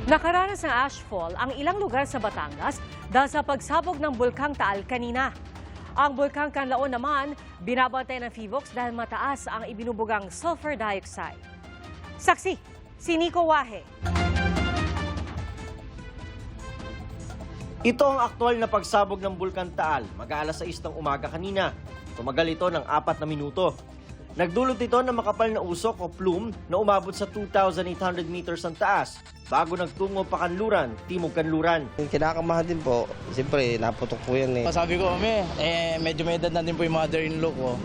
Nakaranas ng ashfall ang ilang lugar sa Batangas dahil sa pagsabog ng Bulkang Taal kanina. Ang Bulkang Kanlaon naman, binabantay ng PHIVOLCS dahil mataas ang ibinubugang sulfur dioxide. Saksi, si Nico Wahe. Ito ang aktual na pagsabog ng Bulkan Taal, mag-aalas 6 ng umaga kanina. Tumagal ito ng 4 na minuto. Nagdulot ito ng makapal na usok o plume na umabot sa 2,800 meters ang taas bago nagtungo pa Kanluran, Timog Kanluran. Kinakamahan din po, siyempre naputok po yan eh. Sabi ko, medyo may edad na din po yung mother-in-law ko.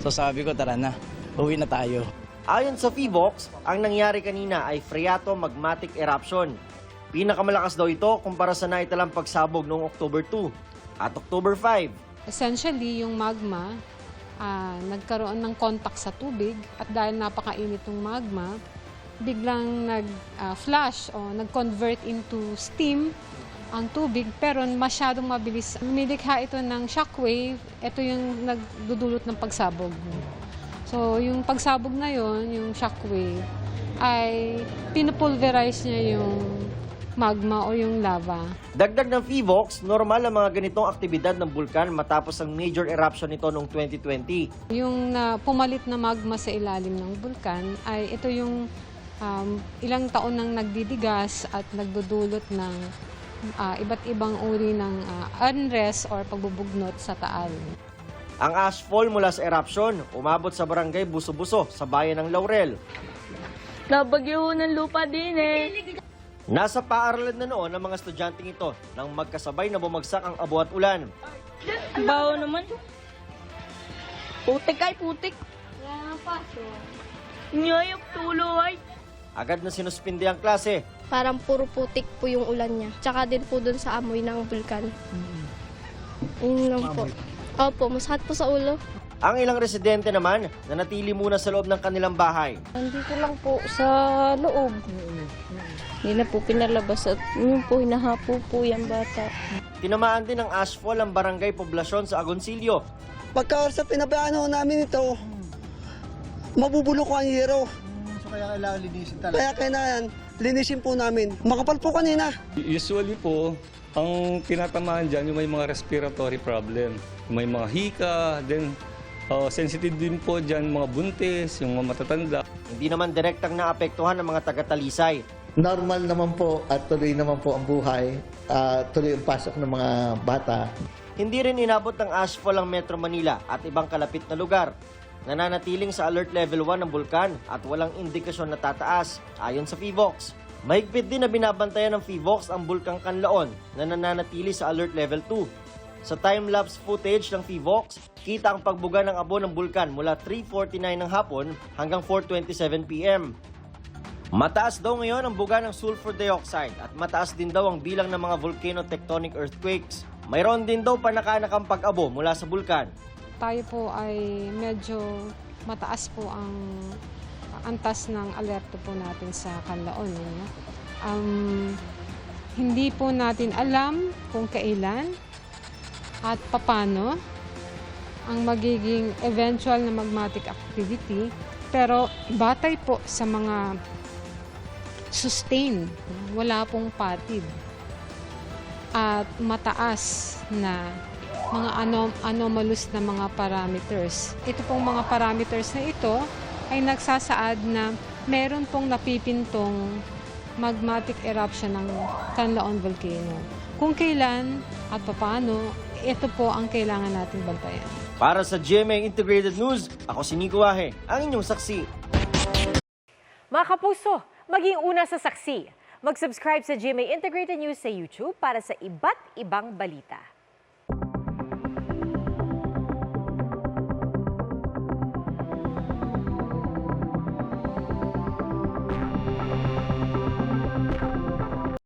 So sabi ko, tara na, uwi na tayo. Ayon sa PHIVOLCS, ang nangyari kanina ay phreato magmatic eruption. Pinakamalakas daw ito kumpara sa naitalang pagsabog noong October 2 at October 5. Essentially, yung magma, nagkaroon ng contact sa tubig at dahil napakainit ng magma, biglang nag-flash o nag-convert into steam ang tubig pero masyadong mabilis. Lumilikha ito ng shockwave, ito yung nagdudulot ng pagsabog. So yung pagsabog na yon, yung shockwave, ay pinupulverize niya yung magma o yung lava. Dagdag ng PHIVOLCS, normal ang mga ganitong aktibidad ng bulkan matapos ang major eruption nito noong 2020. Yung pumalit na magma sa ilalim ng bulkan ay ito yung ilang taon nang nagdidigas at nagdudulot ng iba't ibang uri ng unrest or pagbubugnot sa Taal. Ang ashfall mula sa eruption umabot sa barangay Buso-Buso sa bayan ng Laurel. Nabagyo ng lupa din eh. Nasa paaralan na noon ng mga estudyanteng ito nang magkasabay na bumagsak ang abo at ulan. Baho naman. Putik ay putik. Ngayop tulo ay. Agad na sinuspindi ang klase. Parang puro putik po yung ulan niya. Tsaka din po dun sa amoy ng bulkan. Yun lang po. Opo, masakit po sa ulo. Ang ilang residente naman nanatili muna sa loob ng kanilang bahay. Nandito lang po sa loob. Hindi na po pinalabas at yun po, hinahapo po yung bata. Tinamaan din ng ashfall ang barangay poblasyon sa Agoncillo. Pagka sa pinabayaan namin ito, mabubulok ko ang hero. So kaya kailangan linisin talaga? Kaya kailangan linisin po namin. Makapal po kanina. Usually po, ang tinatamaan dyan yung may mga respiratory problem. May mga hika, then sensitive din po dyan mga buntis, yung mga matatanda. Hindi naman direktang naapektuhan ng mga taga-Talisay. Normal naman po at tuloy naman po ang buhay, tuloy ang pasok ng mga bata. Hindi rin inabot ng ashfall ang Metro Manila at ibang kalapit na lugar. Nananatiling sa alert level 1 ng bulkan at walang indikasyon na tataas ayon sa PHIVOLCS. Mahigpit din na binabantayan ng PHIVOLCS ang Bulkang Kanlaon na nananatili sa alert level 2. Sa time-lapse footage ng PHIVOLCS, kita ang pagbuga ng abo ng bulkan mula 3:49 ng hapon hanggang 4:27 p.m. Mataas daw ngayon ang buga ng sulfur dioxide at mataas din daw ang bilang ng mga volcano-tectonic earthquakes. Mayroon din daw panakanakang pag-abo mula sa bulkan. Tayo po ay medyo mataas po ang antas ng alerto po natin sa Kanlaon. Hindi po natin alam kung kailan at papano ang magiging eventual na magmatic activity, pero batay po sa mga sustain, wala pong patid at mataas na mga anomalous na mga parameters. Ito pong mga parameters na ito ay nagsasaad na meron pong napipintong magmatic eruption ng Kanlaon Volcano. Kung kailan at paano, ito po ang kailangan nating bantayan. Para sa GMA Integrated News, ako si Nico Wahe, ang inyong saksi. Mga kapuso, maging una sa saksi. Mag-subscribe sa GMA Integrated News sa YouTube para sa iba't ibang balita.